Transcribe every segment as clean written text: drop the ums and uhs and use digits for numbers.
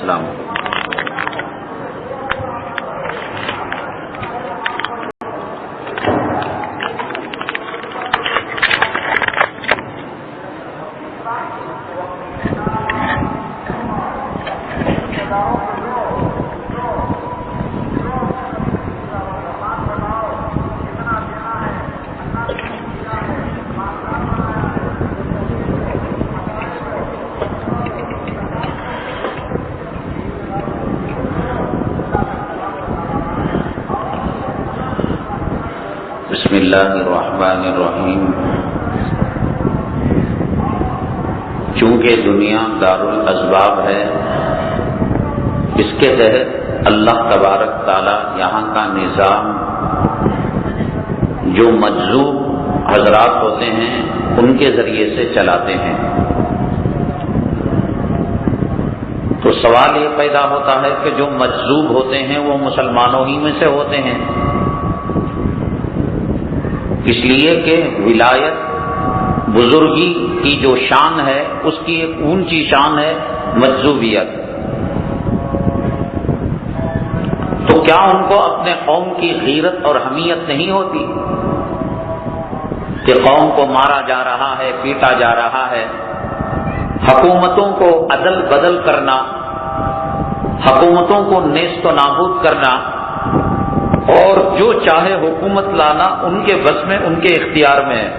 السلام علیکم۔ بسم اللہ الرحمن الرحیم۔ چونکہ دنیا دارالاسباب ہے، اس کے تحت اللہ تبارک تعالی یہاں کا نظام جو مجذوب حضرات ہوتے ہیں ان کے ذریعے سے چلاتے ہیں، تو سوال یہ پیدا ہوتا ہے کہ جو مجذوب ہوتے ہیں وہ مسلمانوں ہی میں سے ہوتے ہیں، اس لیے کہ ولایت بزرگی کی جو شان ہے اس کی ایک اونچی شان ہے مجذوبیت، تو کیا ان کو اپنے قوم کی غیرت اور حمیت نہیں ہوتی کہ قوم کو مارا جا رہا ہے، پیٹا جا رہا ہے، حکومتوں کو عدل بدل کرنا، حکومتوں کو نیست و نابود کرنا اور جو چاہے حکومت لانا ان کے بس میں، ان کے اختیار میں ہے،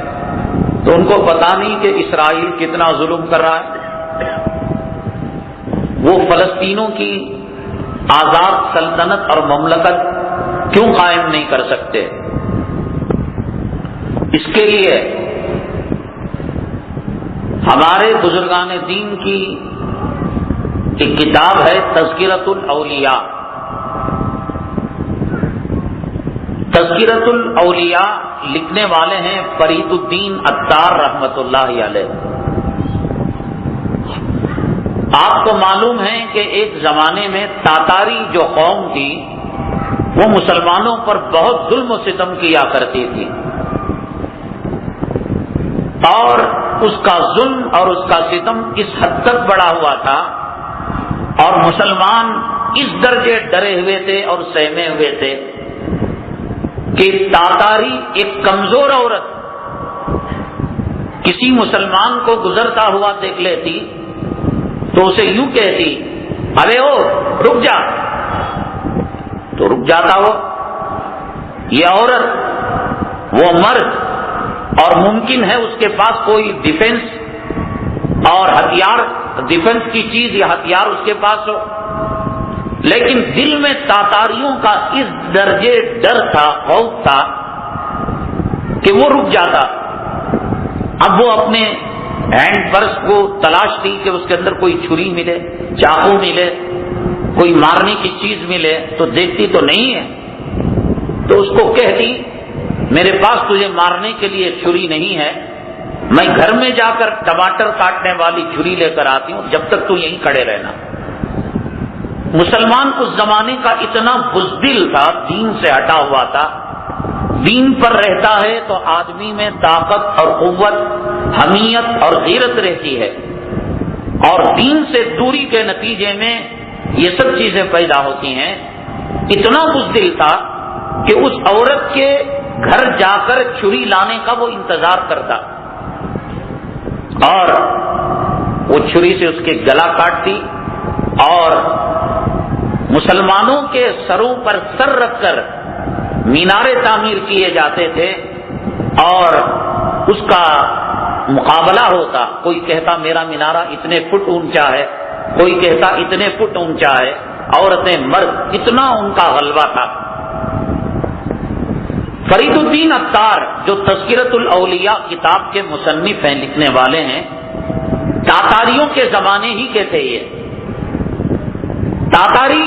تو ان کو پتہ نہیں کہ اسرائیل کتنا ظلم کر رہا ہے؟ وہ فلسطینوں کی آزاد سلطنت اور مملکت کیوں قائم نہیں کر سکتے؟ اس کے لیے ہمارے بزرگان دین کی ایک کتاب ہے تذکرۃ الاولیاء۔ تذکرۃ الاولیاء لکھنے والے ہیں فرید الدین عطار رحمۃ اللہ علیہ۔ آپ کو معلوم ہے کہ ایک زمانے میں تاتاری جو قوم تھی وہ مسلمانوں پر بہت ظلم و ستم کیا کرتی تھی، اور اس کا ظلم اور اس کا ستم اس حد تک بڑا ہوا تھا اور مسلمان اس درجے ڈرے ہوئے تھے اور سہمے ہوئے تھے کہ تاتاری ایک کمزور عورت کسی مسلمان کو گزرتا ہوا دیکھ لیتی تو اسے یوں کہتی، ارے او رک جا، تو رک جاتا وہ۔ یہ عورت، وہ مرد، اور ممکن ہے اس کے پاس کوئی ڈیفنس اور ہتھیار، ڈیفنس کی چیز یا ہتھیار اس کے پاس ہو، لیکن دل میں تاتاریوں کا اس درجے ڈر تھا، خوف تھا کہ وہ رک جاتا۔ اب وہ اپنے ہینڈ پرس کو تلاشتی کہ اس کے اندر کوئی چھری ملے، چاقو ملے، کوئی مارنے کی چیز ملے، تو دیکھتی تو نہیں ہے، تو اس کو کہتی میرے پاس تجھے مارنے کے لیے چھری نہیں ہے، میں گھر میں جا کر ٹماٹر کاٹنے والی چھری لے کر آتی ہوں، جب تک تو یہیں کھڑے رہنا۔ مسلمان اس زمانے کا اتنا بزدل تھا، دین سے ہٹا ہوا تھا۔ دین پر رہتا ہے تو آدمی میں طاقت اور قوت، حمیت اور غیرت رہتی ہے، اور دین سے دوری کے نتیجے میں یہ سب چیزیں پیدا ہوتی ہیں۔ اتنا بزدل تھا کہ اس عورت کے گھر جا کر چھری لانے کا وہ انتظار کرتا، اور وہ چھری سے اس کے گلا کاٹتی، اور مسلمانوں کے سروں پر سر رکھ کر مینارے تعمیر کیے جاتے تھے اور اس کا مقابلہ ہوتا۔ کوئی کہتا میرا مینارہ اتنے فٹ اونچا ہے، کوئی کہتا اتنے فٹ اونچا ہے، عورتیں مرد، اتنا ان کا غلبہ تھا۔ فرید الدین عطار جو تذکرۃ الاولیاء کتاب کے مصنف ہیں، لکھنے والے ہیں، تاتاریوں کے زمانے ہی کے تھے۔ یہ تاتاری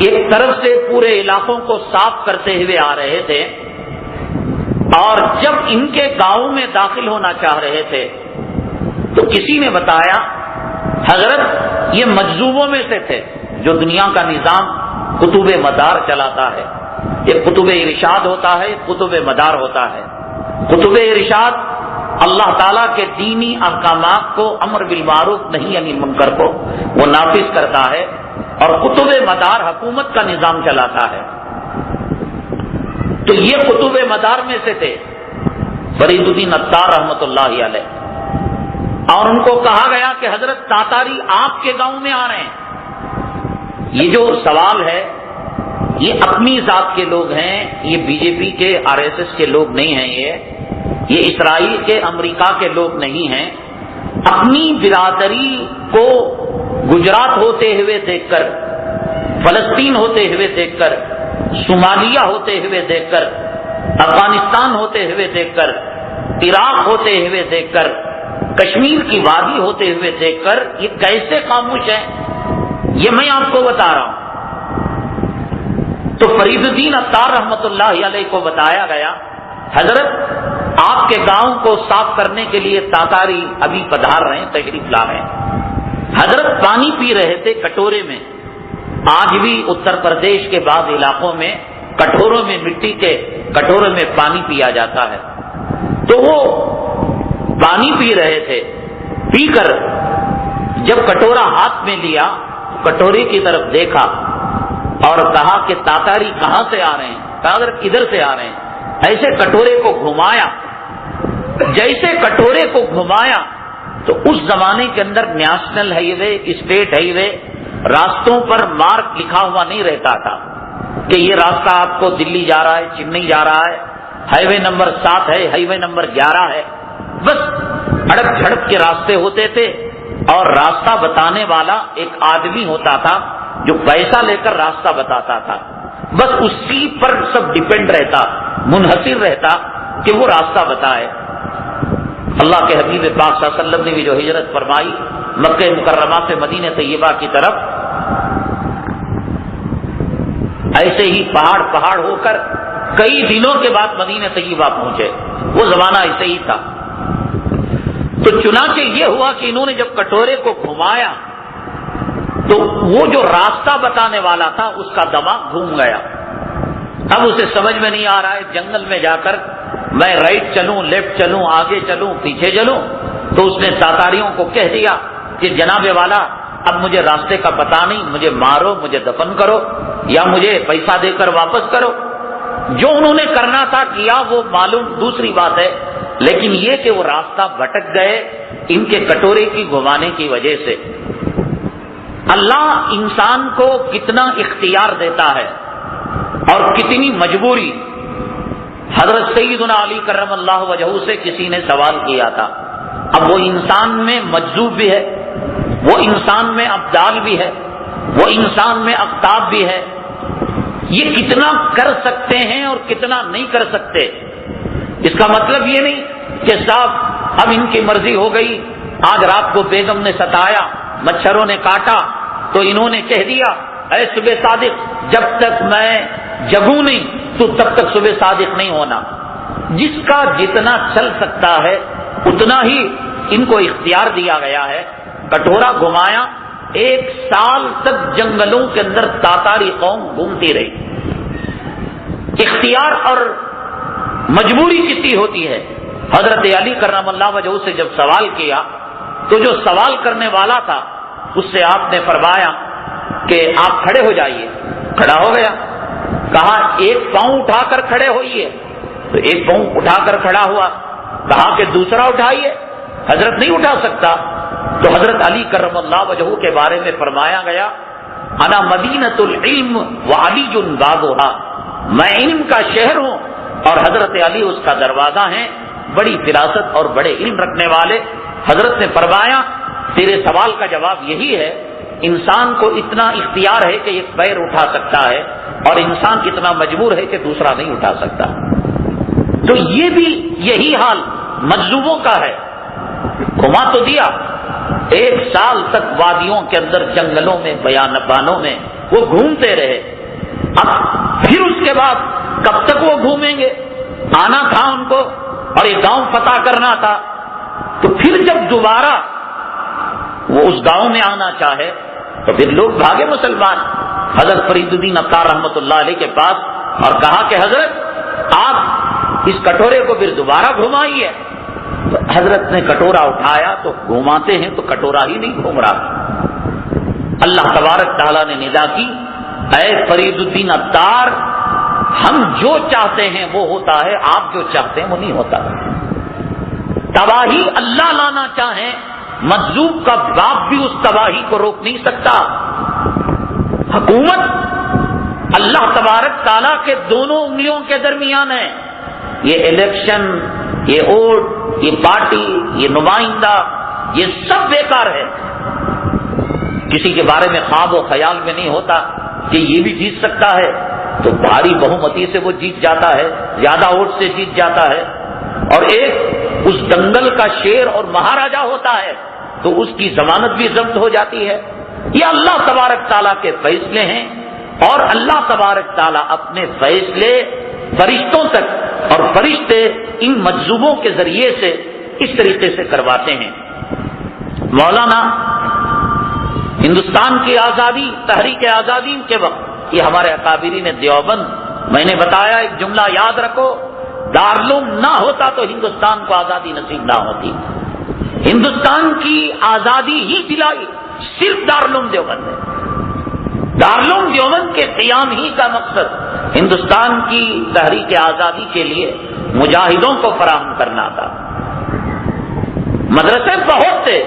ایک طرف سے پورے علاقوں کو صاف کرتے ہوئے آ رہے تھے، اور جب ان کے گاؤں میں داخل ہونا چاہ رہے تھے تو کسی نے بتایا حضرت یہ مجذوبوں میں سے تھے، جو دنیا کا نظام قطب مدار چلاتا ہے۔ ایک قطب ارشاد ہوتا ہے، ایک قطب مدار ہوتا ہے۔ قطب ارشاد اللہ تعالیٰ کے دینی احکامات کو، امر بالمعروف نہی عن المنکر کو وہ نافذ کرتا ہے اور قطب مدار حکومت کا نظام چلاتا ہے۔ تو یہ قطب مدار میں سے تھے فرید الدین عطار رحمۃ اللہ علیہ، اور ان کو کہا گیا کہ حضرت تاتاری آپ کے گاؤں میں آ رہے ہیں۔ یہ جو سوال ہے یہ اپنی ذات کے لوگ ہیں، یہ بی جے پی کے RSS کے لوگ نہیں ہیں، یہ اسرائیل کے امریکہ کے لوگ نہیں ہیں۔ اپنی برادری کو گجرات ہوتے ہوئے دیکھ کر، فلسطین ہوتے ہوئے دیکھ کر، صومالیہ ہوتے ہوئے دیکھ کر، افغانستان ہوتے ہوئے دیکھ کر، عراق ہوتے ہوئے دیکھ کر، کشمیر کی وادی ہوتے ہوئے دیکھ کر یہ کیسے خاموش ہیں، یہ میں آپ کو بتا رہا ہوں۔ تو فرید الدین عطار رحمۃ اللہ علیہ کو بتایا گیا حضرت آپ کے گاؤں کو صاف کرنے کے لیے تاتاری ابھی پدھار رہے ہیں، تشریف لا رہے ہیں۔ حضرت پانی پی رہے تھے کٹورے میں۔ آج بھی اتر پردیش کے بعض علاقوں میں کٹوروں میں، مٹی کے کٹوروں میں پانی پیا جاتا ہے۔ تو وہ پانی پی رہے تھے، پی کر جب کٹورا ہاتھ میں لیا، کٹورے کی طرف دیکھا اور کہا کہ تاتاری کہاں سے آ رہے ہیں؟ کہا ادھر سے آ رہے ہیں۔ ایسے کٹورے کو گھمایا، جیسے کٹورے کو گھمایا تو اس زمانے کے اندر نیشنل ہائی وے، اسٹیٹ ہائی وے، راستوں پر مارک لکھا ہوا نہیں رہتا تھا کہ یہ راستہ آپ کو دلی جا رہا ہے، چنئی جا رہا ہے، ہائی وے نمبر 7 ہے، ہائی وے نمبر 11 ہے۔ بس اڑپ جھڑپ کے راستے ہوتے تھے اور راستہ بتانے والا ایک آدمی ہوتا تھا جو پیسہ لے کر راستہ بتاتا تھا۔ بس اسی پر سب ڈیپینڈ رہتا، منحصر رہتا کہ وہ راستہ بتائے۔ اللہ کے حبیب پاک صلی اللہ علیہ وسلم نے بھی جو ہجرت فرمائی مکہ مکرمہ سے مدینہ طیبہ کی طرف، ایسے ہی پہاڑ ہو کر کئی دنوں کے بعد مدینہ طیبہ پہنچے۔ وہ زمانہ ایسے ہی تھا۔ تو چنانچہ یہ ہوا کہ انہوں نے جب کٹورے کو گھمایا تو وہ جو راستہ بتانے والا تھا اس کا دماغ گھوم گیا۔ اب اسے سمجھ میں نہیں آ رہا ہے جنگل میں جا کر میں رائٹ چلوں، لیفٹ چلوں، آگے چلوں، پیچھے چلوں۔ تو اس نے تاتاریوں کو کہہ دیا کہ جناب والا اب مجھے راستے کا پتہ نہیں، مجھے مارو، مجھے دفن کرو یا مجھے پیسہ دے کر واپس کرو۔ جو انہوں نے کرنا تھا کیا، وہ معلوم دوسری بات ہے، لیکن یہ کہ وہ راستہ بھٹک گئے ان کے کٹورے کی گھمانے کی وجہ سے۔ اللہ انسان کو کتنا اختیار دیتا ہے اور کتنی مجبوری۔ حضرت سیدنا علی کرم اللہ وجہہ سے کسی نے سوال کیا تھا، اب وہ انسان میں مجذوب بھی ہے، وہ انسان میں ابدال بھی ہے، وہ انسان میں اقطاب بھی ہے، یہ کتنا کر سکتے ہیں اور کتنا نہیں کر سکتے۔ اس کا مطلب یہ نہیں کہ صاحب اب ان کی مرضی ہو گئی، آج رات کو بیگم نے ستایا، مچھروں نے کاٹا تو انہوں نے کہہ دیا اے صبح صادق جب تک میں جگوں نہیں تو تب تک صبح صادق نہیں ہونا۔ جس کا جتنا چل سکتا ہے اتنا ہی ان کو اختیار دیا گیا ہے۔ کٹورا گھمایا، 1 سال تک جنگلوں کے اندر تاتاری قوم گھومتی رہی۔ اختیار اور مجبوری کتنی ہوتی ہے۔ حضرت علی کرم اللہ وجہہ سے جب سوال کیا تو جو سوال کرنے والا تھا اس سے آپ نے فرمایا کہ آپ کھڑے ہو جائیے۔ کھڑا ہو گیا، کہا 1 پاؤں اٹھا کر کھڑے ہوئیے، تو 1 پاؤں اٹھا کر کھڑا ہوا۔ کہا کہ دوسرا اٹھائیے، حضرت نہیں اٹھا سکتا۔ تو حضرت علی کرم اللہ وجہہ کے بارے میں فرمایا گیا انا مدینۃ العلم وعلی بابھا، میں علم کا شہر ہوں اور حضرت علی اس کا دروازہ ہیں، بڑی فراست اور بڑے علم رکھنے والے۔ حضرت نے فرمایا تیرے سوال کا جواب یہی ہے، انسان کو اتنا اختیار ہے کہ ایک پیر اٹھا سکتا ہے اور انسان اتنا مجبور ہے کہ دوسرا نہیں اٹھا سکتا۔ تو یہ بھی یہی حال مجذوبوں کا ہے۔ گھما تو دیا، 1 سال تک وادیوں کے اندر جنگلوں میں بیابانوں میں وہ گھومتے رہے۔ اب پھر اس کے بعد کب تک وہ گھومیں گے؟ آنا تھا ان کو اور ایک گاؤں فتح کرنا تھا۔ تو پھر جب دوبارہ وہ اس گاؤں میں آنا چاہے تو پھر لوگ بھاگے مسلمان حضرت فرید الدین عطار رحمۃ اللہ علیہ کے پاس اور کہا کہ حضرت آپ اس کٹورے کو پھر دوبارہ گھمائیے۔ تو حضرت نے کٹورا اٹھایا تو گھماتے ہیں تو کٹورا ہی نہیں گھوم رہا. اللہ تبارک تعالیٰ نے ندا کی، اے فرید الدین عطار، ہم جو چاہتے ہیں وہ ہوتا ہے، آپ جو چاہتے ہیں وہ نہیں ہوتا. تباہی اللہ لانا چاہیں، مجذوب کا باپ بھی اس تباہی کو روک نہیں سکتا. حکومت اللہ تبارک تعالیٰ کے دونوں انگلیوں کے درمیان ہے. یہ الیکشن، یہ ووٹ، یہ پارٹی، یہ نمائندہ، یہ سب بیکار ہے. کسی کے بارے میں خواب و خیال میں نہیں ہوتا کہ یہ بھی جیت سکتا ہے، تو بھاری بہومتی سے وہ جیت جاتا ہے، زیادہ ووٹ سے جیت جاتا ہے. اور ایک اس دنگل کا شیر اور مہاراجا ہوتا ہے تو اس کی ضمانت بھی ضبط ہو جاتی ہے. یہ اللہ تبارک تعالیٰ کے فیصلے ہیں، اور اللہ تبارک تعالیٰ اپنے فیصلے فرشتوں تک، اور فرشتے ان مجذوبوں کے ذریعے سے اس طریقے سے کرواتے ہیں. مولانا ہندوستان کی آزادی، تحریک آزادی کے وقت یہ ہمارے اکابرین دیوبند، میں نے بتایا ایک جملہ یاد رکھو، دارالعلوم نہ ہوتا تو ہندوستان کو آزادی نصیب نہ ہوتی. ہندوستان کی آزادی ہی دلائی صرف دارالعلوم دیوبند ہے. دارالعلوم دیوبند کے قیام ہی کا مقصد ہندوستان کی تحریک آزادی کے لیے مجاہدوں کو فراہم کرنا تھا. مدرسے بہت تھے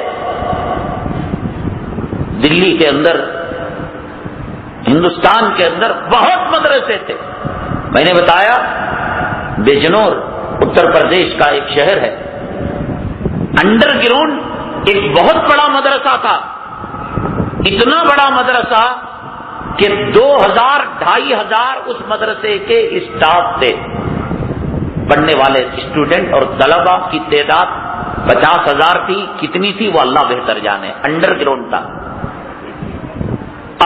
دلی کے اندر، ہندوستان کے اندر بہت مدرسے تھے. میں نے بتایا بجنور اتر پردیش کا ایک شہر ہے، انڈر گراؤنڈ ایک بہت بڑا مدرسہ تھا. اتنا بڑا مدرسہ کہ 2000-2500 اس مدرسے کے اسٹاف تھے. پڑھنے والے اسٹوڈنٹ اور طلبا کی تعداد 50,000 تھی. کتنی تھی وہ اللہ بہتر جانے. انڈر گراؤنڈ تھا.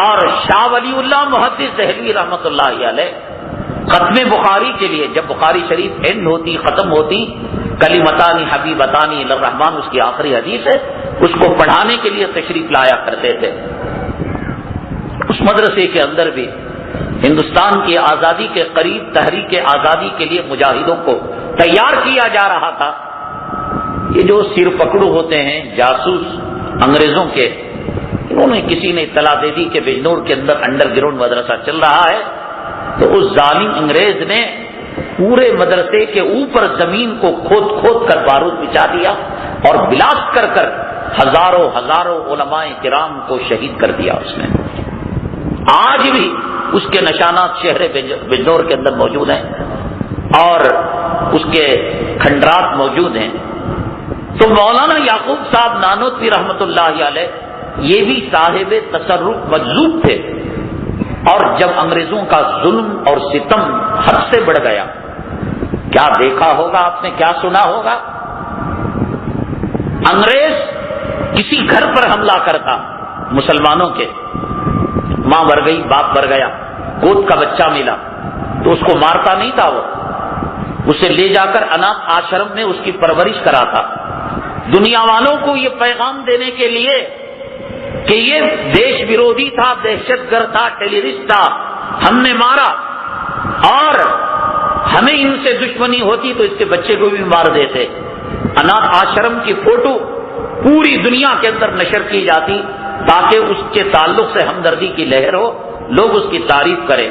اور شاہ ولی اللہ محدث دہلوی رحمۃ اللہ علیہ ختم بخاری کے لیے، جب بخاری شریف اینڈ ہوتی، ختم ہوتی، کلمتانی حبیبتانی للرحمان اس کی آخری حدیث ہے، اس کو پڑھانے کے لیے تشریف لایا کرتے تھے. اس مدرسے کے اندر بھی ہندوستان کی آزادی کے قریب تحریک آزادی کے لیے مجاہدوں کو تیار کیا جا رہا تھا. یہ جو سر پکڑو ہوتے ہیں جاسوس انگریزوں کے، انہوں نے کسی نے اطلاع دے دی کہ بجنور کے اندر انڈر گراؤنڈ مدرسہ چل رہا ہے، تو اس ظالم انگریز نے پورے مدرسے کے اوپر زمین کو کھود کھود کر بارود بچھا دیا اور بلاسٹ کر کر ہزاروں ہزاروں علماء کرام کو شہید کر دیا. اس نے آج بھی اس کے نشانات شہر بجنور کے اندر موجود ہیں اور اس کے کھنڈرات موجود ہیں. تو مولانا یعقوب صاحب نانوتوی رحمۃ اللہ علیہ یہ بھی صاحب تصرف مجذوب تھے. اور جب انگریزوں کا ظلم اور ستم حد سے بڑھ گیا، کیا دیکھا ہوگا آپ نے، کیا سنا ہوگا، انگریز کسی گھر پر حملہ کرتا مسلمانوں کے، ماں مر گئی، باپ مر گیا، گود کا بچہ ملا تو اس کو مارتا نہیں تھا، وہ اسے لے جا کر اناتھ آشرم میں اس کی پرورش کراتا. دنیا والوں کو یہ پیغام دینے کے لیے کہ یہ دیش ورودھی تھا، دہشت گرد تھا، ٹیررسٹ تھا، ہم نے مارا، اور ہمیں ان سے دشمنی ہوتی تو اس کے بچے کو بھی مار دیتے. اناتھ آشرم کی فوٹو پوری دنیا کے اندر نشر کی جاتی تاکہ اس کے تعلق سے ہمدردی کی لہر ہو، لوگ اس کی تعریف کریں.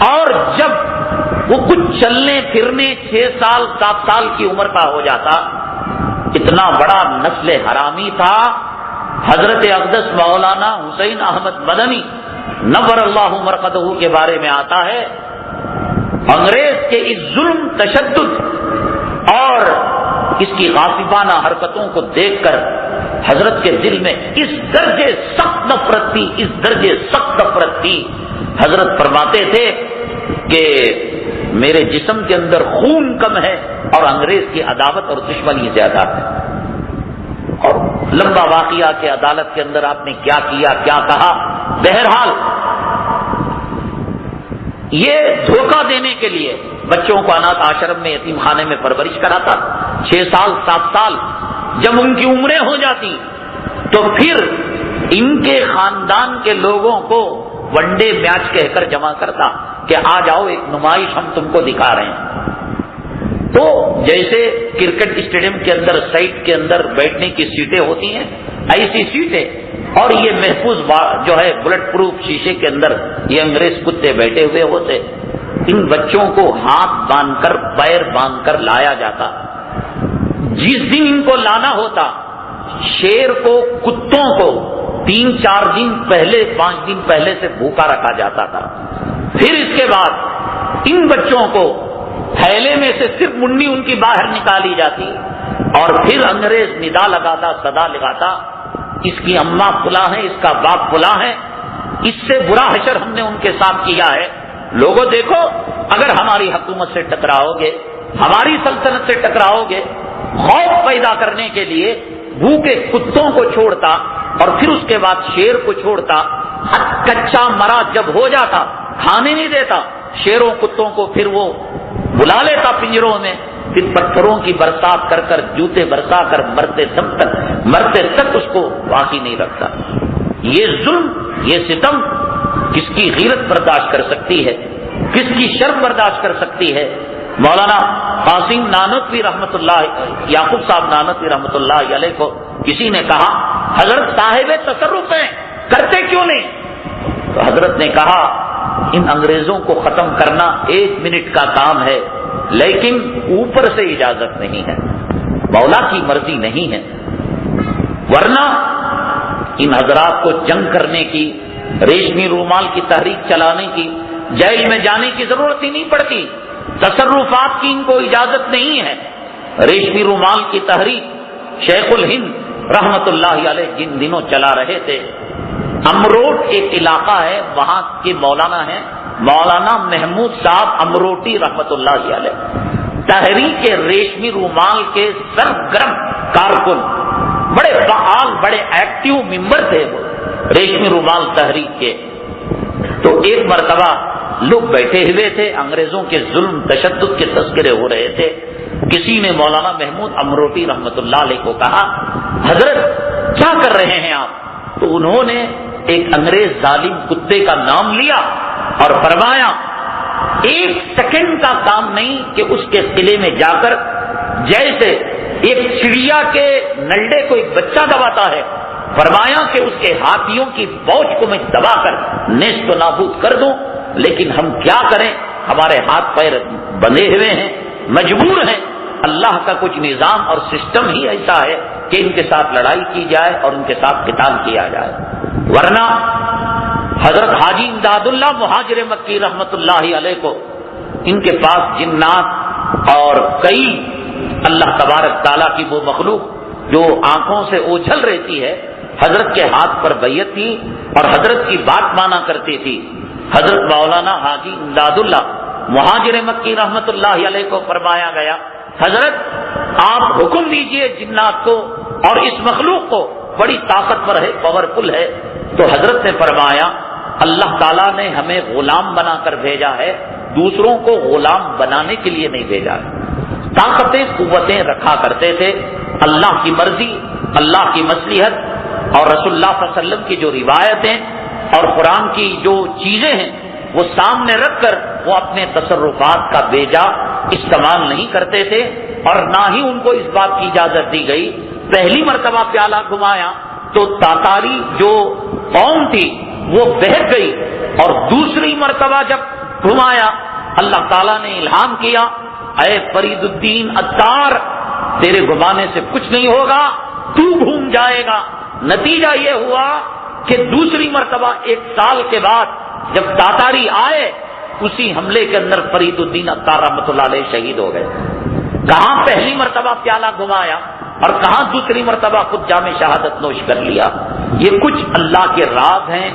اور جب وہ کچھ چلنے پھرنے 6 سال 7 سال کی عمر کا ہو جاتا، اتنا بڑا نسل حرامی تھا. حضرت اقدس مولانا حسین احمد مدنی نور اللہ مرقدہ کے بارے میں آتا ہے، انگریز کے اس ظلم، تشدد اور اس کی غاصبانہ حرکتوں کو دیکھ کر حضرت کے دل میں اس درجے سخت نفرت تھی، اس درجے سخت نفرت تھی. حضرت فرماتے تھے کہ میرے جسم کے اندر خون کم ہے اور انگریز کی عداوت اور دشمنی زیادہ ہے. اور لمبا واقعہ کہ عدالت کے اندر آپ نے کیا کیا، کیا کہا. بہرحال یہ دھوکہ دینے کے لیے بچوں کو اناتھ آشرم میں، یتیم خانے میں پرورش کراتا. 6 سال 7 سال جب ان کی عمریں ہو جاتی تو پھر ان کے خاندان کے لوگوں کو ون ڈے میچ کہہ کر جمع کرتا کہ آ جاؤ ایک نمائش ہم تم کو دکھا رہے ہیں. تو جیسے کرکٹ اسٹیڈیم کے اندر سائٹ کے اندر بیٹھنے کی سیٹیں ہوتی ہیں، ایسی سیٹیں، اور یہ محفوظ جو ہے بلٹ پروف شیشے کے اندر یہ انگریز کتے بیٹھے ہوئے ہوتے۔ ان بچوں کو ہاتھ باندھ کر پیر باندھ کر لایا جاتا۔ جس دن ان کو لانا ہوتا، شیر کو کتوں کو 3-4 دن پہلے 5 دن پہلے سے بھوکا رکھا جاتا تھا۔ پھر اس کے بعد ان بچوں کو تھیلے میں سے صرف منڈی ان کی باہر نکالی جاتی، اور پھر انگریز ندا لگاتا، صدا لگاتا، اس کی اماں فلاں ہے، اس کا باپ فلاں ہے، اس سے برا حشر ہم نے ان کے ساتھ کیا ہے۔ لوگوں دیکھو، اگر ہماری حکومت سے ٹکراؤ گے، ہماری سلطنت سے ٹکراؤ گے، خوف پیدا کرنے کے لیے بھوکے کتوں کو چھوڑتا اور پھر اس کے بعد شیر کو چھوڑتا۔ کچا مرا جب ہو جاتا، کھانے نہیں دیتا شیروں کتوں کو، پھر وہ بلا لیتا پنجروں میں، پھر پتھروں کی برسات کر کر، جوتے برسا کر مرتے تک اس کو باقی نہیں رکھتا۔ یہ ظلم، یہ ستم کس کی غیرت برداشت کر سکتی ہے، کس کی شرم برداشت کر سکتی ہے؟ مولانا قاسم نانوتوی رحمت اللہ، یعقوب صاحب نانوتوی رحمت اللہ علیہ کو کسی نے کہا، حضرت صاحب تصرف ہیں، کرتے کیوں نہیں؟ تو حضرت نے کہا، ان انگریزوں کو ختم کرنا 1 منٹ کا کام ہے، لیکن اوپر سے اجازت نہیں ہے، مولا کی مرضی نہیں ہے، ورنہ ان حضرات کو جنگ کرنے کی، ریشمی رومال کی تحریک چلانے کی، جیل میں جانے کی ضرورت ہی نہیں پڑتی، تصرفات کی ان کو اجازت نہیں ہے۔ ریشمی رومال کی تحریک شیخ الہند رحمت اللہ علیہ جن دنوں چلا رہے تھے، امروٹ ایک علاقہ ہے، وہاں کے مولانا ہیں مولانا محمود صاحب امروٹی رحمت اللہ علیہ، تحریک ریشمی رومال کے سرگرم کارکن، بڑے فعال، بڑے ایکٹیو ممبر تھے وہ ریشمی رومال تحریک کے۔ تو ایک مرتبہ لوگ بیٹھے ہوئے تھے، انگریزوں کے ظلم تشدد کے تذکرے ہو رہے تھے، کسی نے مولانا محمود امروٹی رحمت اللہ علیہ کو کہا، حضرت کیا کر رہے ہیں آپ؟ تو انہوں نے ایک انگریز ظالم کتے کا نام لیا اور فرمایا، 1 سیکنڈ کا کام نہیں کہ اس کے قلعے میں جا کر جیسے ایک چڑیا کے نلڈے کو ایک بچہ دباتا ہے، فرمایا کہ اس کے ہاتھیوں کی فوج کو میں دبا کر نیست و نابود کر دوں، لیکن ہم کیا کریں، ہمارے ہاتھ پیر بندھے ہوئے ہیں، مجبور ہیں، اللہ کا کچھ نظام اور سسٹم ہی ایسا ہے کہ ان کے ساتھ لڑائی کی جائے اور ان کے ساتھ قتال کیا جائے۔ ورنہ حضرت حاجی امداد اللہ مہاجر مکی رحمت اللہ علیہ کو ان کے پاس جنات اور کئی اللہ تبارک تعالیٰ کی وہ مخلوق جو آنکھوں سے اوجھل رہتی ہے، حضرت کے ہاتھ پر بیعت تھی اور حضرت کی بات مانا کرتی تھی۔ حضرت مولانا حاجی امداد اللہ مہاجر مکی رحمت اللہ علیہ کو فرمایا گیا، حضرت آپ حکم دیجئے جنات کو اور اس مخلوق کو، بڑی طاقتور ہے، پاورفل ہے۔ تو حضرت نے فرمایا، اللہ تعالیٰ نے ہمیں غلام بنا کر بھیجا ہے، دوسروں کو غلام بنانے کے لیے نہیں بھیجا ہے۔ طاقتیں قوتیں رکھا کرتے تھے، اللہ کی مرضی، اللہ کی مصلحت اور رسول اللہ صلی اللہ علیہ وسلم کی جو روایتیں اور قرآن کی جو چیزیں ہیں وہ سامنے رکھ کر وہ اپنے تصرفات کا بیجا استعمال نہیں کرتے تھے، اور نہ ہی ان کو اس بات کی اجازت دی گئی۔ پہلی مرتبہ پیالہ گھمایا تو تاتاری جو قوم تھی وہ بہک گئی، اور دوسری مرتبہ جب گھمایا اللہ تعالیٰ نے الہام کیا، اے فرید الدین عطار، تیرے گھمانے سے کچھ نہیں ہوگا، تو گھوم جائے گا۔ نتیجہ یہ ہوا کہ دوسری مرتبہ 1 سال کے بعد جب تاتاری آئے، اسی حملے کے اندر فرید الدین عطار رحمۃ اللہ علیہ شہید ہو گئے۔ کہاں پہلی مرتبہ پیالہ گھمایا اور کہاں دوسری مرتبہ خود جام شہادت نوش کر لیا۔ یہ کچھ اللہ کے راز ہیں،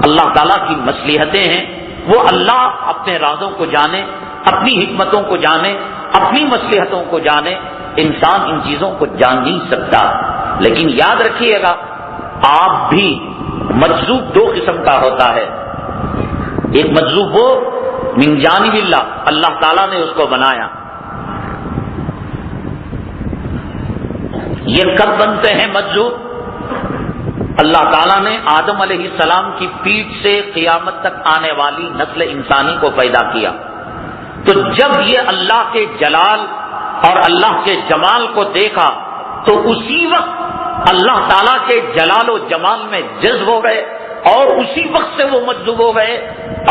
اللہ تعالیٰ کی مصلحتیں ہیں، وہ اللہ اپنے رازوں کو جانے، اپنی حکمتوں کو جانے، اپنی مصلحتوں کو جانے، انسان ان چیزوں کو جان نہیں سکتا۔ لیکن یاد رکھیے گا، آپ بھی مجذوب 2 قسم کا ہوتا ہے، ایک مجذوب وہ من جانب اللہ، اللہ تعالیٰ نے اس کو بنایا۔ یہ کب بنتے ہیں مجذوب؟ اللہ تعالیٰ نے آدم علیہ السلام کی پیٹھ سے قیامت تک آنے والی نسل انسانی کو پیدا کیا، تو جب یہ اللہ کے جلال اور اللہ کے جمال کو دیکھا تو اسی وقت اللہ تعالیٰ کے جلال و جمال میں جذب ہو گئے اور اسی وقت سے وہ مجذوب ہو گئے،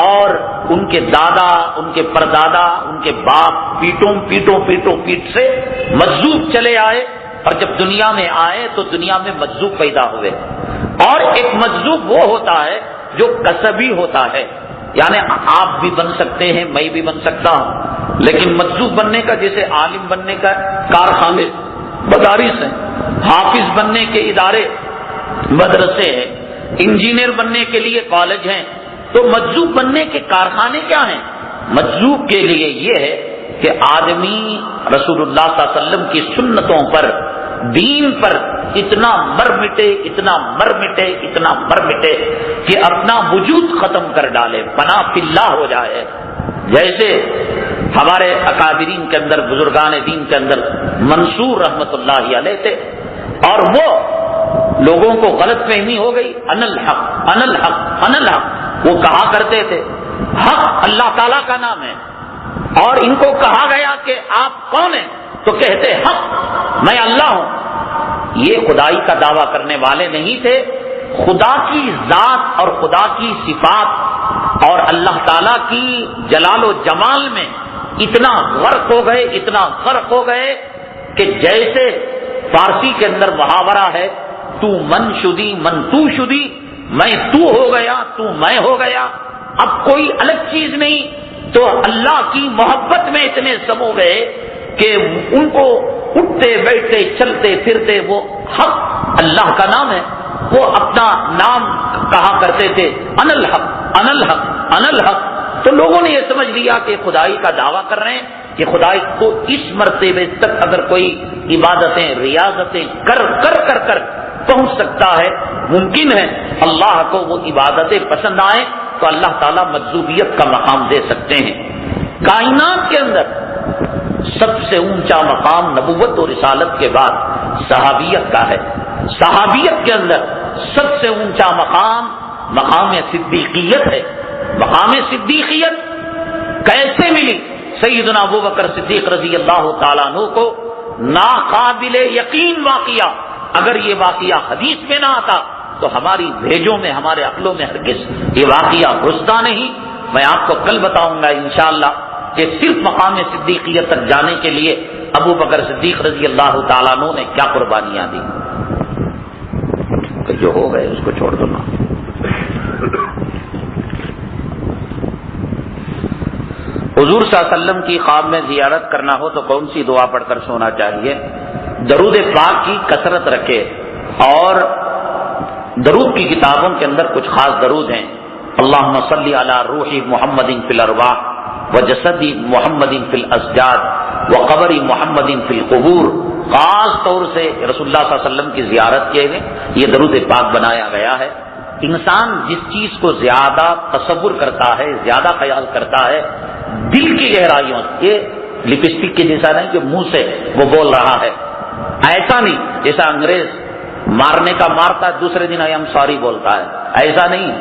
اور ان کے دادا، ان کے پردادا، ان کے باپ پیٹ سے مجذوب چلے آئے، اور جب دنیا میں آئے تو دنیا میں مجذوب پیدا ہوئے۔ اور ایک مجذوب وہ ہوتا ہے جو کسبی ہوتا ہے، یعنی آپ بھی بن سکتے ہیں، میں بھی بن سکتا ہوں، لیکن مجذوب بننے کا جیسے عالم بننے کا کارخانے مدارس ہیں، حافظ بننے کے ادارے مدرسے ہیں، انجینئر بننے کے لیے کالج ہیں، تو مجذوب بننے کے کارخانے کیا ہیں؟ مجذوب کے لیے یہ ہے کہ آدمی رسول اللہ صلی اللہ علیہ وسلم کی سنتوں پر، دین پر اتنا مر مٹے کہ اپنا وجود ختم کر ڈالے، فنا فی اللہ ہو جائے۔ جیسے ہمارے اکابرین کے اندر، بزرگان دین کے اندر منصور رحمت اللہ علیہ تھے، اور وہ لوگوں کو غلط فہمی ہو گئی، ان الحق، وہ کہا کرتے تھے حق اللہ تعالیٰ کا نام ہے، اور ان کو کہا گیا کہ آپ کون ہیں تو کہتے حق میں اللہ ہوں۔ یہ خدائی کا دعویٰ کرنے والے نہیں تھے، خدا کی ذات اور خدا کی صفات اور اللہ تعالیٰ کی جلال و جمال میں اتنا غرق ہو گئے کہ جیسے فارسی کے اندر محاورہ ہے، تو من شدی من تو شدی، میں تو ہو گیا تو میں ہو گیا، اب کوئی الگ چیز نہیں۔ تو اللہ کی محبت میں اتنے سمو گئے کہ ان کو اٹھتے بیٹھتے چلتے پھرتے وہ حق اللہ کا نام ہے، وہ اپنا نام کہا کرتے تھے ان الحق۔ تو لوگوں نے یہ سمجھ لیا کہ خدائی کا دعویٰ کر رہے ہیں، کہ خدائی کو اس مرتبے تک اگر کوئی عبادتیں ریاضتیں کر پہنچ سکتا ہے، ممکن ہے اللہ کو وہ عبادتیں پسند آئیں تو اللہ تعالیٰ مجذوبیت کا مقام دے سکتے ہیں۔ کائنات کے اندر سب سے اونچا مقام نبوت اور رسالت کے بعد صحابیت کا ہے۔ صحابیت کے اندر سب سے اونچا مقام صدیقیت ہے۔ مقام صدیقیت کیسے ملی؟ سیدنا ابوبکر صدیق رضی اللہ تعالیٰ عنہ کو ناقابل یقین واقعہ، اگر یہ واقعہ حدیث میں نہ آتا تو ہماری بھیجوں میں، ہمارے عقلوں میں ہرگز یہ واقعہ گھستا نہیں۔ میں آپ کو کل بتاؤں گا انشاءاللہ کہ صرف مقام صدیقیت تک جانے کے لیے ابو بکر صدیق رضی اللہ تعالیٰ عنہ نے کیا قربانیاں دی۔ تو جو ہو گئے اس کو چھوڑ دو نا۔ حضور صلی اللہ علیہ وسلم کی خواب میں زیارت کرنا ہو تو کون سی دعا پڑھ کر سونا چاہیے؟ درود پاک کی کثرت رکھے، اور درود کی کتابوں کے اندر کچھ خاص درود ہیں۔ اللہم صلی علی روح محمد فی الارواح وجسد محمد فی الاسجاد وقبر محمد فی القبور۔ خاص طور سے رسول اللہ صلی اللہ علیہ وسلم کی زیارت کے لیے یہ درود پاک بنایا گیا ہے۔ انسان جس چیز کو زیادہ تصور کرتا ہے، زیادہ خیال کرتا ہے، دل کی گہرائیوں سے، یہ لپسٹک کے جیسا نہیں کہ منہ سے وہ بول رہا ہے، ایسا نہیں جیسا انگریز مارنے کا مارتا ہے دوسرے دن آئی ایم سوری بولتا ہے، ایسا نہیں،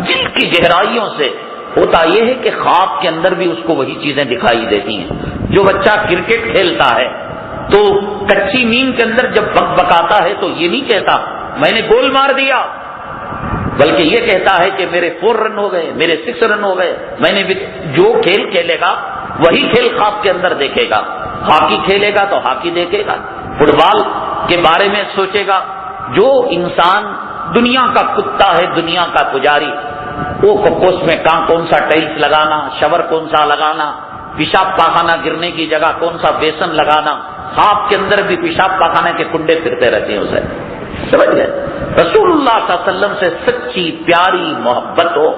دل کی گہرائیوں سے ہوتا یہ ہے کہ خواب کے اندر بھی اس کو وہی چیزیں دکھائی دیتی ہیں۔ جو بچہ کرکٹ کھیلتا ہے تو کچی نیند کے اندر جب بک بکاتا ہے تو یہ نہیں کہتا میں نے گول مار دیا، بلکہ یہ کہتا ہے کہ میرے 4 رن ہو گئے، میرے 6 رن ہو گئے، میں نے جو کھیل کھیلے گا وہی کھیل خواب کے اندر دیکھے گا۔ ہاکی کھیلے گا تو ہاکی دیکھے گا، فٹ بال کے بارے میں سوچے گا۔ جو انسان دنیا کا کتا ہے، دنیا کا پجاری، وہ کپوس میں کون سا ٹائلز لگانا، شاور کون سا لگانا، پیشاب پاخانہ گرنے کی جگہ کون سا بیسن لگانا، خواب کے اندر بھی پیشاب پاخانے کے کنڈے پھرتے رہتے ہیں اسے، سمجھ گئے؟ رسول اللہ صلی اللہ علیہ وسلم سے سچی پیاری محبت ہو،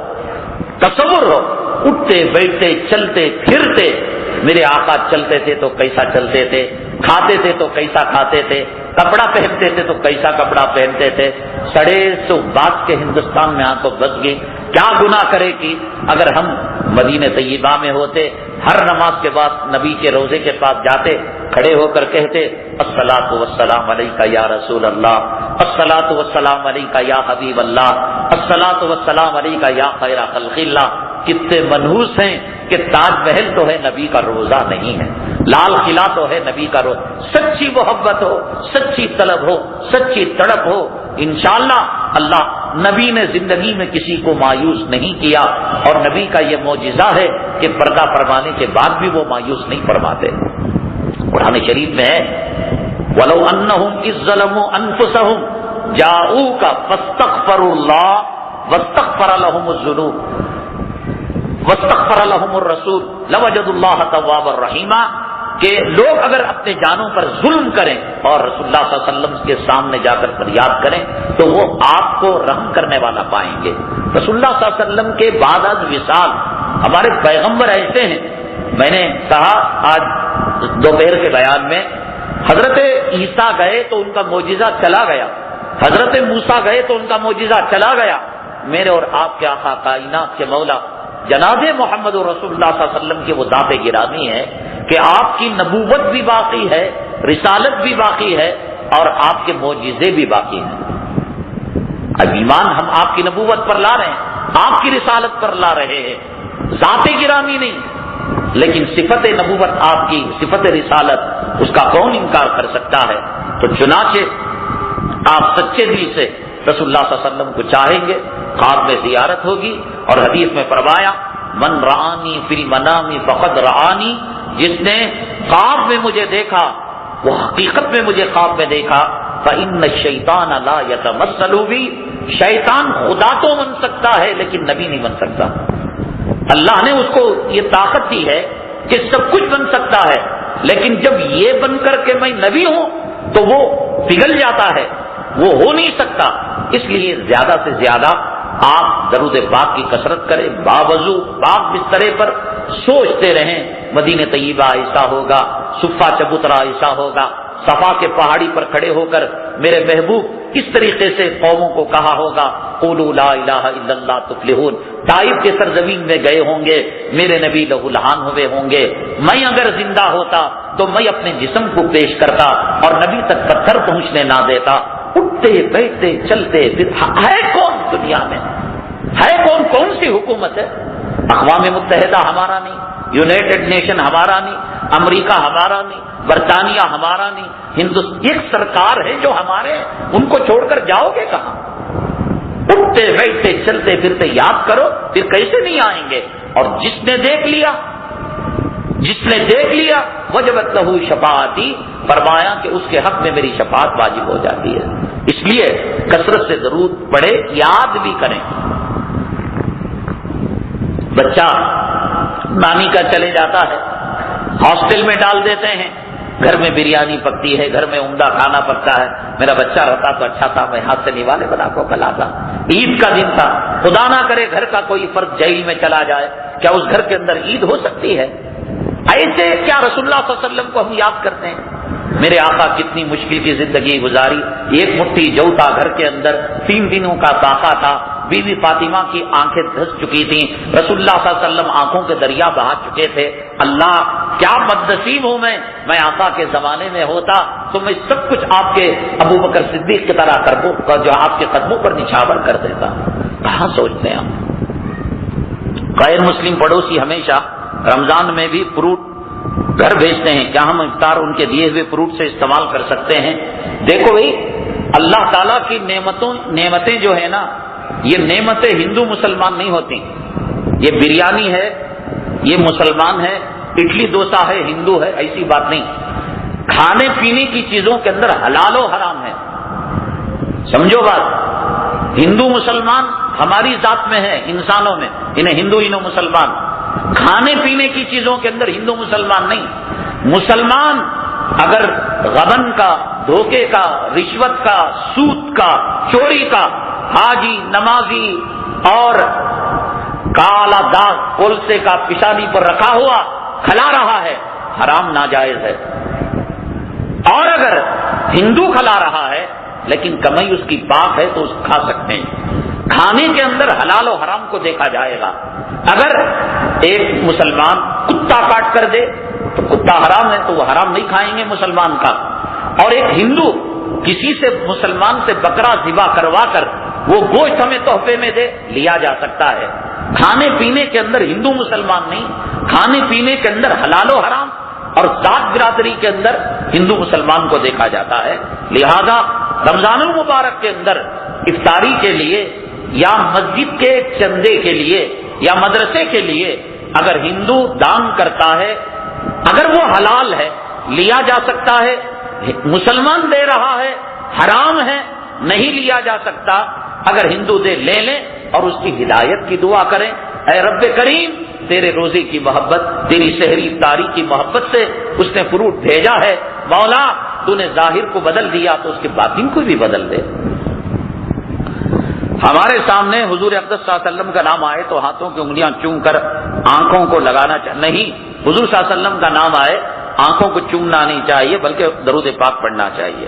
تصور ہو، اٹھتے بیٹھتے چلتے پھرتے، میرے آقا چلتے تھے تو کیسا چلتے تھے، کھاتے تھے تو کیسا کھاتے تھے، کپڑا پہنتے تھے تو کیسا کپڑا پہنتے تھے۔ 150 بات کے ہندوستان میں تو بس گئی، کیا گناہ کرے کہ اگر ہم مدینہ طیبہ میں ہوتے، ہر نماز کے بعد نبی کے روضے کے پاس جاتے، کھڑے ہو کر کہتے الصلاۃ والسلام علیکہ یا رسول اللہ، الصلاۃ والسلام علیکہ یا حبیب اللہ، الصلاۃ والسلام علیکہ یا خیر خلق اللہ۔ کتنے منحوس ہیں، کہ تاج محل تو ہے، نبی کا روزہ نہیں ہے، لال قلعہ تو ہے، نبی کا روزہ. سچی محبت ہو، سچی طلب ہو، سچی تڑپ ہو، انشاءاللہ اللہ نبی نے زندگی میں کسی کو مایوس نہیں کیا. اور نبی کا یہ معجزہ ہے کہ پردہ فرمانے کے بعد بھی وہ مایوس نہیں فرماتے. قرآن شریف میں ہے وَلَوْ أَنَّهُمْ إِذ ظَّلَمُوا أَنفُسَهُمْ جَاءُوكَ فَاسْتَغْفَرُوا اللَّهَ وَاسْتَغْفَرَ لَهُمُ الذُّنُوبَ وَاسْتَغْفَرَ لَهُمُ الرَّسُولُ لَوَجَدُوا اللَّهَ تَوَّابًا رَحِيمًا، کہ لوگ اگر اپنے جانوں پر ظلم کریں اور رسول اللہ صلی اللہ علیہ وسلم کے سامنے جا کر فریاد کریں تو وہ آپ کو رحم کرنے والا پائیں گے. رسول اللہ صلی اللہ علیہ وسلم کے بعد از وصال ہمارے پیغمبر ایسے ہیں. میں نے کہا آج دوپہر کے بیان میں، حضرت عیسیٰ گئے تو ان کا معجزہ چلا گیا، حضرت موسیٰ گئے تو ان کا معجزہ چلا گیا. میرے اور آپ کے آقا کائنات کے مولا جناب محمد رسول اللہ صلی اللہ علیہ وسلم کے وہ ذات گرامی ہے کہ آپ کی نبوت بھی باقی ہے، رسالت بھی باقی ہے اور آپ کے معجزے بھی باقی ہیں. اب ایمان ہم آپ کی نبوت پر لا رہے ہیں، آپ کی رسالت پر لا رہے ہیں، ذات گرامی نہیں، لیکن صفت نبوت آپ کی، صفت رسالت، اس کا کون انکار کر سکتا ہے؟ تو چنانچہ آپ سچے دل سے رسول اللہ صلی اللہ علیہ وسلم کو چاہیں گے، خواب میں زیارت ہوگی. اور حدیث میں فرمایا من رآنی فی المنام فقد رآنی، جس نے خواب میں مجھے دیکھا وہ حقیقت میں مجھے خواب میں دیکھا. فإن الشیطان لا یتمثل بی، شیطان خدا تو بن سکتا ہے لیکن نبی نہیں بن سکتا. اللہ نے اس کو یہ طاقت دی ہے کہ سب کچھ بن سکتا ہے، لیکن جب یہ بن کر کے میں نبی ہوں تو وہ پگھل جاتا ہے، وہ ہو نہیں سکتا. اس لیے زیادہ سے زیادہ آپ درود پاک کی کثرت کریں، باوضو پاک بسترے پر سوچتے رہیں مدینہ طیبہ ایسا ہوگا، صفا چبوترا ایسا ہوگا، صفا کے پہاڑی پر کھڑے ہو کر میرے محبوب کس طریقے سے قوموں کو کہا ہوگا قولوا لا الہ الا اللہ تفلحون. طائف کے سرزمین میں گئے ہوں گے، میرے نبی لہو لہان ہوئے ہوں گے. میں اگر زندہ ہوتا تو میں اپنے جسم کو پیش کرتا اور نبی تک پتھر پہنچنے نہ دیتا. اٹھتے بیٹھتے چلتے پھر ہے کون دنیا میں، ہے کون سی حکومت ہے؟ اقوام متحدہ ہمارا نہیں، یونائٹڈ نیشن ہمارا نہیں، امریکہ ہمارا نہیں، برطانیہ ہمارا نہیں، ہندوستان. ایک سرکار ہے جو ہمارے، ان کو چھوڑ کر جاؤ گے کہاں؟ اٹھتے بیٹھتے چلتے پھرتے یاد کرو، پھر کیسے نہیں آئیں گے؟ اور جس نے دیکھ لیا وجبت لہ شفاعتی، فرمایا کہ اس کے حق میں میری شفاعت واجب ہو جاتی ہے. اس لیے کثرت سے درود پڑھے، یاد بھی کریں. بچہ نانی کا چلے جاتا ہے، ہاسٹل میں ڈال دیتے ہیں، گھر میں بریانی پکتی ہے، گھر میں عمدہ کھانا پکتا ہے. میرا بچہ رہتا تو اچھا تھا، میں ہاتھ سے نوالے بنا کو کھلاتا. عید کا دن تھا، خدا نہ کرے گھر کا کوئی فرد جیل میں چلا جائے، کیا اس گھر کے اندر عید ہو سکتی ہے؟ ایسے کیا رسول اللہ صلی اللہ علیہ وسلم کو ہم یاد کرتے ہیں؟ میرے آقا کتنی مشکل کی زندگی گزاری، ایک مٹھی جو تھا گھر کے اندر، 3 دنوں کا باقا تھا. بیوی فاطمہ کی آنکھیں دھس چکی تھیں، رسول اللہ صلی اللہ علیہ وسلم آنکھوں کے دریا بہا چکے تھے. اللہ کیا بدنصیب ہوں میں آقا کے زمانے میں ہوتا تو میں سب کچھ آپ کے ابو بکر صدیق کی طرح جو آپ کے قدموں پر نچھاور کر دیتا. کہاں سوچتے ہیں ہم؟ غیر مسلم پڑوسی ہمیشہ رمضان میں بھی فروٹ گھر بھیجتے ہیں، کیا ہم افطار ان کے دیے ہوئے فروٹ سے استعمال کر سکتے ہیں؟ دیکھو بھائی، اللہ تعالیٰ کی نعمتیں جو ہے نا، یہ نعمتیں ہندو مسلمان نہیں ہوتی. یہ بریانی ہے یہ مسلمان ہے، اڈلی ڈوسا ہے ہندو ہے، ایسی بات نہیں. کھانے پینے کی چیزوں کے اندر حلال و حرام ہے. سمجھو بات، ہندو مسلمان ہماری ذات میں ہے، انسانوں میں، انہیں ہندو انہوں مسلمان. کھانے پینے کی چیزوں کے اندر ہندو مسلمان نہیں. مسلمان اگر غبن کا، دھوکے کا، رشوت کا، سود کا، چوری کا، حاجی نمازی اور کالا داغ کولسے کا پیشانی پر رکھا ہوا کھلا رہا ہے، حرام ناجائز ہے. اور اگر ہندو کھلا رہا ہے لیکن کمائی اس کی پاک ہے تو اس کھا سکتے ہیں. کھانے کے اندر حلال و حرام کو دیکھا جائے گا. اگر ایک مسلمان کتا کاٹ کر دے تو کتا حرام ہے تو وہ حرام نہیں کھائیں گے مسلمان کا. اور ایک ہندو کسی سے مسلمان سے بکرا ذبح کروا کر وہ گوشت ہمیں تحفے میں دے، لیا جا سکتا ہے. کھانے پینے کے اندر ہندو مسلمان نہیں، کھانے پینے کے اندر حلال و حرام اور ذات برادری کے اندر ہندو مسلمان کو دیکھا جاتا ہے۔ لہذا رمضان المبارک کے اندر افطاری کے لیے یا مسجد کے چندے کے لیے یا مدرسے کے لیے اگر ہندو دان کرتا ہے، اگر وہ حلال ہے لیا جا سکتا ہے، مسلمان دے رہا ہے حرام ہے نہیں لیا جا سکتا، اگر ہندو دے لے لیں اور اس کی ہدایت کی دعا کریں، اے رب کریم تیرے روزے کی محبت، تیری شہری افطاری کی محبت سے اس نے فروٹ بھیجا ہے، مولا تو نے ظاہر کو بدل دیا تو اس کے باطن کو بھی بدل دے۔ ہمارے سامنے حضور اقدس صلی اللہ علیہ وسلم کا نام آئے تو ہاتھوں کی انگلیاں چوم کر آنکھوں کو لگانا نہیں، حضور صلی اللہ علیہ وسلم کا نام آئے آنکھوں کو چومنا نہیں چاہیے بلکہ درود پاک پڑھنا چاہیے۔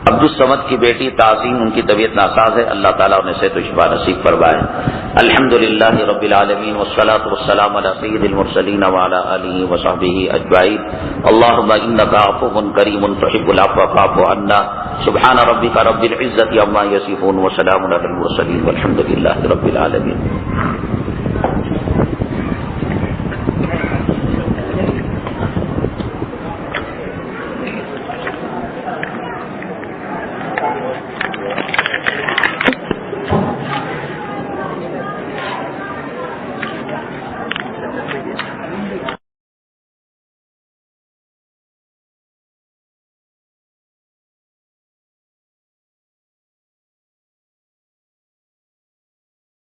عبدالصمد کی بیٹی تعظیم، ان کی طبیعت ناساز ہے، اللہ تعالیٰ انہیں صحت و شفا نصیب فرمائے۔ الحمدللہ رب العالمین والصلاة والسلام علی سید المرسلین وعلی آلہ وصحبہ اجمعین۔ اللہم انک عفو کریم تحب العفو فاعف عنا۔ سبحان ربک رب العزة عما یصفون وسلام علی المرسلین والحمدللہ رب العالمین۔